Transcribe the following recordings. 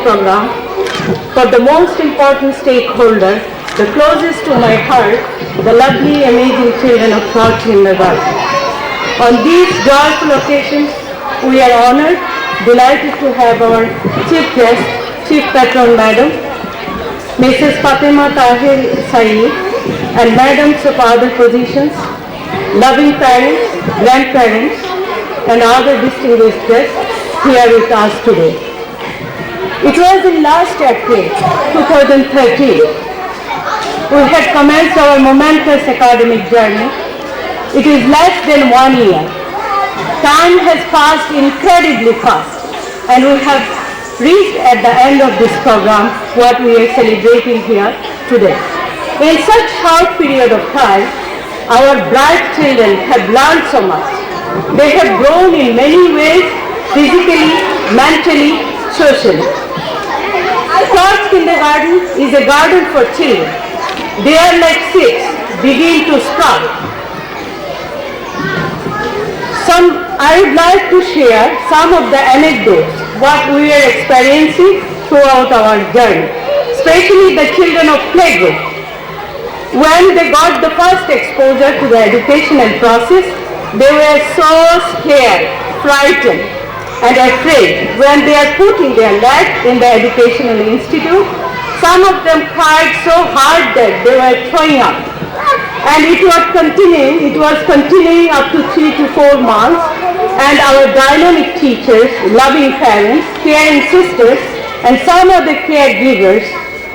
program for the most important stakeholder, the closest to my heart, the lovely, amazing children of Cantt Kindergarten. On these joyful occasions, we are honored, delighted to have our chief guest, Chief Patron Madam, Mrs. Fatima Tahir Saeed, and Madams of other positions, loving parents, grandparents, and other distinguished guests here with us today. It was in last April 2013. We had commenced our momentous academic journey. It is less than 1 year. Time has passed incredibly fast, and we have reached at the end of this program what we are celebrating here today. In such short period of time, our bright children have learned so much. They have grown in many ways, physically, mentally, socially. Cantt Kindergarten is a garden for children. They are like seeds, begin to sprout. I would like to share some of the anecdotes, what we are experiencing throughout our journey, especially the children of playgroup. When they got the first exposure to the educational process, they were so scared, frightened, and afraid when they are put in their leg in the educational institute. Some of them cried so hard that they were throwing up. And it was continuing up to 3 to 4 months, and our dynamic teachers, loving parents, caring sisters, and some of the caregivers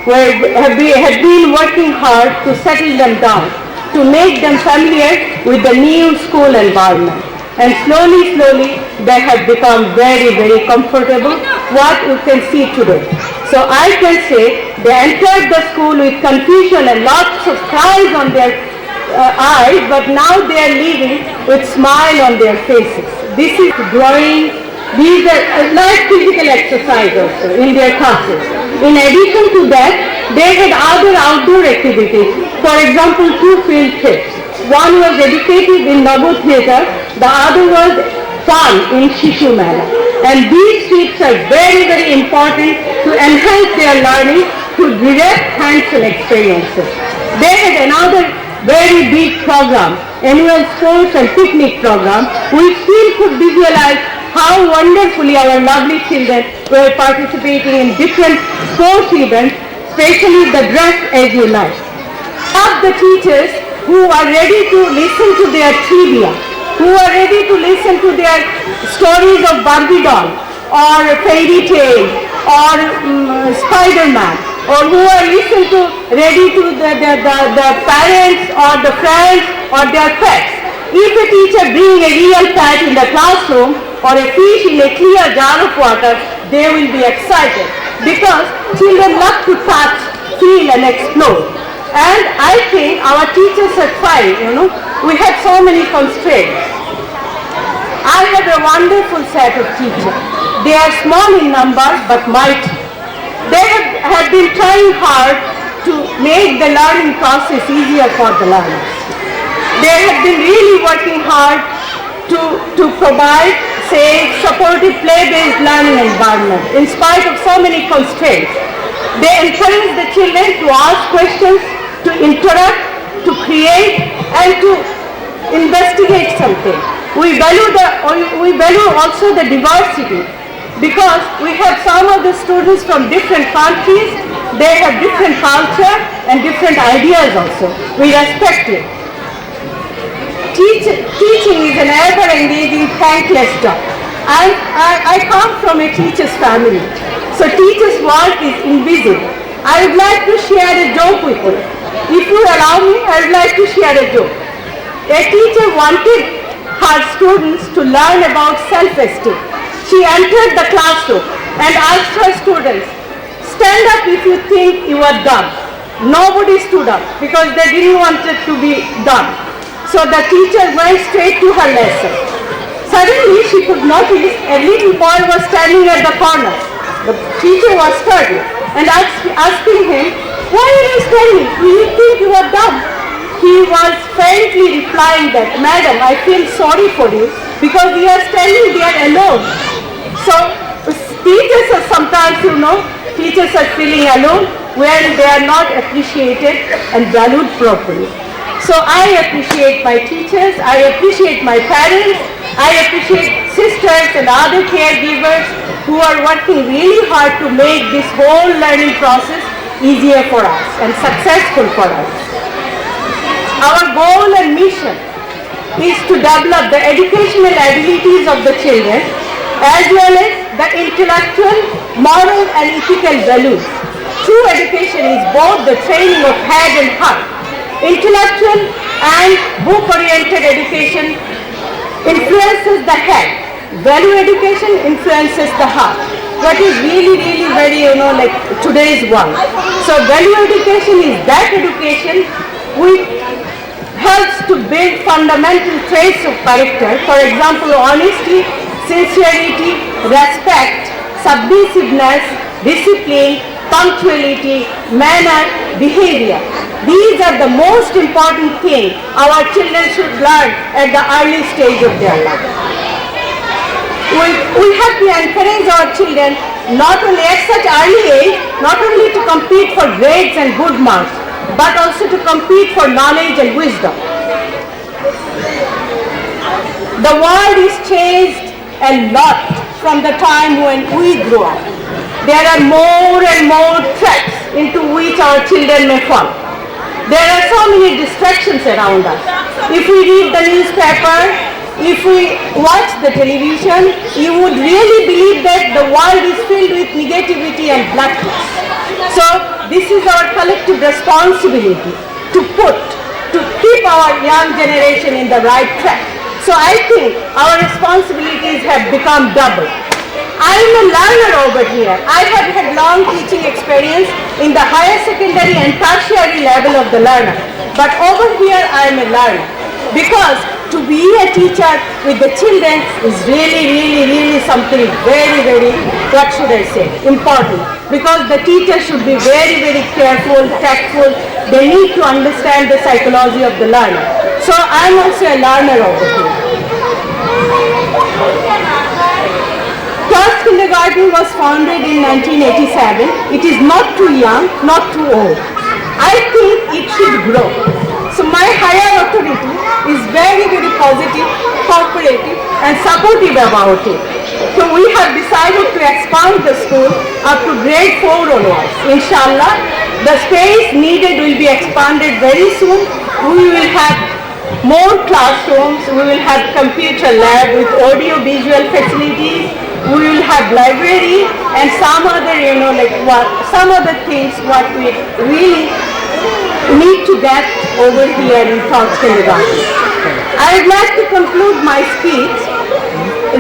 had been working hard to settle them down, to make them familiar with the new school environment. And slowly, they have become very, very comfortable, what you can see today. So I can say they entered the school with confusion and lots of pride on their eyes, but now they are leaving with smile on their faces. This is drawing. These are like physical exercise also in their classes. In addition to that, they had other outdoor activities. For example, 2 field trips. One was educative in Nago Theatre, the other was fun in Shishu Mela. And these trips are very, very important to enhance their learning through direct hands-on experiences. They had another very big program, annual sports and picnic program. We still could visualize how wonderfully our lovely children were participating in different sports events, especially the dress as you like. Of the teachers who are ready to listen to their trivia, who are ready to listen to their stories of Barbie doll, or fairy tale, or Spider-Man, or who are ready to the parents or the friends or their pets. If a teacher brings a real pet in the classroom or a fish in a clear jar of water, they will be excited because children love to touch, feel and explore. And I think our teachers are trying, we have so many constraints. I have a wonderful set of teachers. They are small in number but mighty. They have been trying hard to make the learning process easier for the learners. They have been really working hard to provide, say, supportive play-based learning environment in spite of so many constraints. They encourage the children to ask questions, to interact, to create, and to investigate something. We value also the diversity, because we have some of the students from different countries. They have different culture and different ideas also. We respect it. Teaching is an ever-engaging, thankless job. I come from a teacher's family, so teacher's work is invisible. I would like to share a joke with you. If you allow me, I would like to share a joke. A teacher wanted her students to learn about self-esteem. She entered the classroom and asked her students, stand up if you think you are dumb. Nobody stood up because they didn't want it to be dumb. So the teacher went straight to her lesson. Suddenly she could notice a little boy was standing at the corner. The teacher was startled and asking him, why are you standing? Do you think you are dumb? He was faintly replying that, Madam, I feel sorry for you because you are standing there alone. So teachers are sometimes, teachers are feeling alone when they are not appreciated and valued properly. So I appreciate my teachers, I appreciate my parents, I appreciate sisters and other caregivers who are working really hard to make this whole learning process easier for us and successful for us. Our goal and mission is to develop the educational abilities of the children as well as the intellectual, moral and ethical values. True education is both the training of head and heart. Intellectual and book-oriented education influences the head. Value education influences the heart. What is really very, like today's one. So value education is that education which helps to build fundamental traits of character. For example, honesty, sincerity, respect, submissiveness, discipline, punctuality, manner, behavior. These are the most important things our children should learn at the early stage of their life. We have to encourage our children not only at such early age, not only to compete for grades and good marks, but also to compete for knowledge and wisdom. The world is changed a lot from the time when we grew up. There are more and more traps into which our children may fall. There are so many distractions around us. If we read the newspaper, if we watch the television, you would really believe that the world is filled with negativity and blackness. So this is our collective responsibility to keep our young generation in the right track. So I think our responsibilities have become double. I am a learner over here. I have had long teaching experience in the higher secondary and tertiary level of the learner. But over here I am a learner. Because to be a teacher with the children is really something very, what should I say, important. Because the teacher should be very careful, tactful. They need to understand the psychology of the learner. So I am also a learner over here. First kindergarten was founded in 1987. It is not too young, not too old. I think it should grow. So my higher authority is very positive, cooperative and supportive about it. So we have decided to expand the school up to grade 4 onwards. Inshallah, the space needed will be expanded very soon. We will have more classrooms, we will have computer lab with audio visual facilities, we will have library and some other, some other things what we really need to get over here in South Kindergarten. I would like to conclude my speech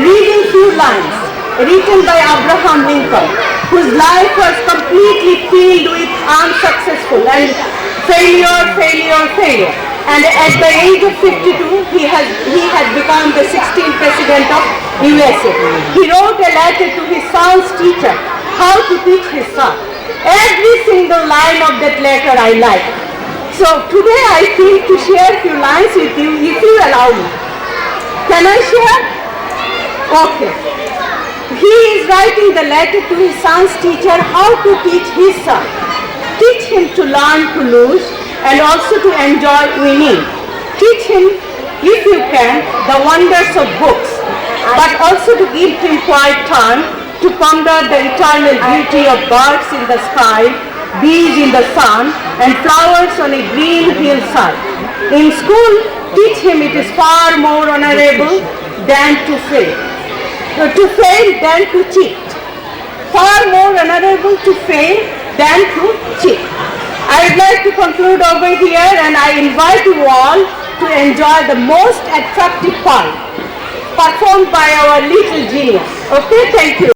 reading few lines written by Abraham Lincoln, whose life was completely filled with unsuccessful and failure. And at the age of 52, he had become the 16th president of USA. He wrote a letter to his son's teacher, how to teach his son. Every single line of that letter I like. So today I feel to share a few lines with you, if you allow me. Can I share? Okay. He is writing the letter to his son's teacher, how to teach his son. Teach him to learn to lose and also to enjoy winning. Teach him, if you can, the wonders of books, but also to give him quiet time to ponder the eternal beauty of birds in the sky, bees in the sun, and flowers on a green hillside. In school, teach him it is far more honorable than to fail. To fail than to cheat. Far more honorable to fail than to cheat. I would like to conclude over here and I invite you all to enjoy the most attractive part performed by our little genius. Okay, thank you.